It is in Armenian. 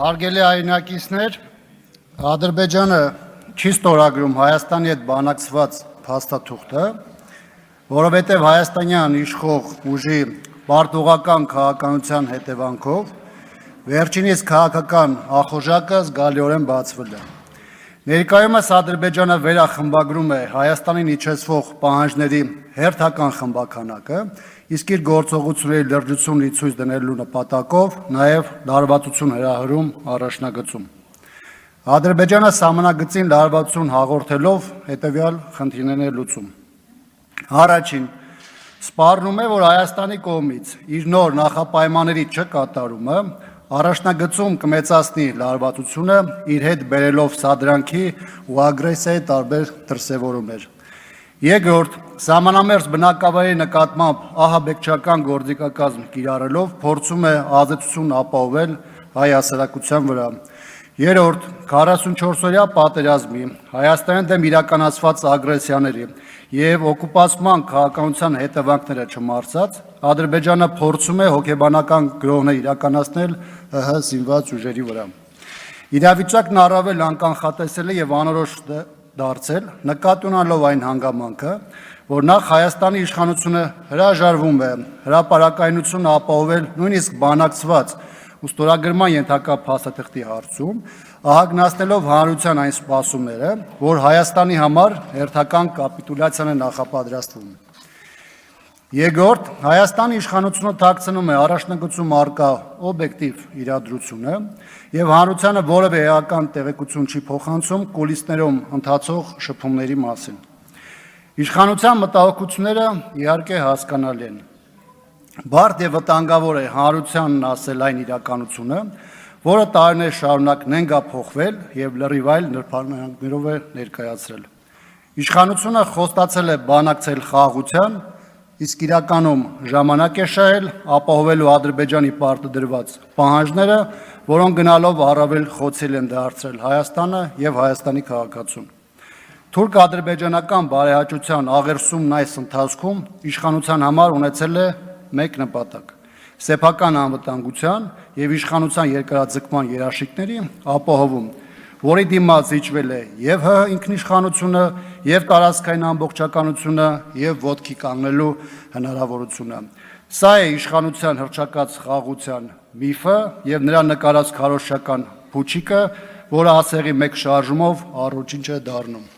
Հարգելի հայրենակիցներ, Ադրբեջանը չի ստորագրում Հայաստանի հետ բանակցված փաստաթուղթը, որովհետև հայաստանյան իշխող ուժի պարտուղական քաղաքականության հետևանքով վերջինիս քաղաքական ախորժակը զգալիորեն բացվել է։ Ներկայումս Ադրբեջանը վերախմբագրում է Հայաստանին իջեցվող պահանջների հերթական խմբաքանակը, իսկ իր գործողությունների լրջությունն ցույց դնելու նպատակով նաև լարվածություն հրահրում առաջնագծում։ Ադրբեջանը սահմանագծին լարվածություն հաղորդելով հետևյալ խնդիրներն է լուծում։ Առաջին, սպառնում է, որ Հայաստանի կողմից իր նոր նախապայմանների չկատարումը առաջնագծում կմեծացնի լարվածությունը, իր հետ բերելով սադրանքի ու ագրեսիայի տարբեր դրսևորումներ։ Երկրորդ, սահմանամերձ բնակավայրի նկատմամբ ահաբեկչական գործիքակազմ կիրառելով փորձում է ազդեցություն ապահովել հայ հասարակության վրա։ Երրորդ, 44-օրյա պատերազմի, Հայաստանի դեմ իրականացված ագրեսիաների եւ օկուպացման քաղաքականության հետևանքները չմարցած, Ադրբեջանը փորձում է հոգեբանական գրոհներ իրականացնել ՀՀ զինված ուժերի վրա։ Իրավիճակն առավել անկանխատեսել է եւ անորոշ դարձել, նկատի ունենալով այն հանգամանքը, որ նախ Հայաստանի իշխանությունը հրաժարվում է հրապարակայնությունը ապահովել նույնիսկ բանակցված ու ստորագրման ենթակա փաստաթղթի հարցում, ահագնացնելով հանրության այն սպասումները, որ Հայաստանի համար հերթական կապիտուլյացիան է նախապատրաստվում։ Երկրորդ, Հայաստանի իշխանությունը թաքցնում է առաջնագծում առկա օբյեկտիվ իրադրությունը եւ հանրությանը որևէ էական տեղեկություն չի փոխանցում կուլիսներում ընթացող շփումների մասին։ Իշխանության մտահոգությունները իհարկե հասկանալի են։ Բարդ եւ վտանգավոր է հանրությանն ասել այն իրականությունը, որը տարիներ շարունակ նենգա փոխվել եւ լրիվ այլ նրբանակներով է ներկայացրել։ Իշխանությունը խոստացել է բանակցել խաղաղության, իսկ իրականում ժամանակ է շահել ապահովելու Ադրբեջանի պարտադրված պահանջները, որոնք գնալով առավել խոցելի են դարձրել Հայաստանը եւ Հայաստանի քաղաքացուն։ Թուրք-ադրբեջանական բարեհաճության աղերսումն այս ընթացքում իշխանության համար ունեցել է մեկ նպատակ՝ սեփական անվտանգության եւ իշխանության երկարաձգման երաշխիքների ապահովում, որի դիմաց զիջվել է եւ ՀՀ ինքնիշխանությունը, եւ տարածքային ամբողջականությունը, եւ ոտքի կանգնելու հնարավորությունը։ Սա է իշխանության հռչակած խաղաղության միֆը եւ նրա նկարած քարոզչական փուչիկը, որը ասեղի մեկ շարժումով առողջինչ է դառնում։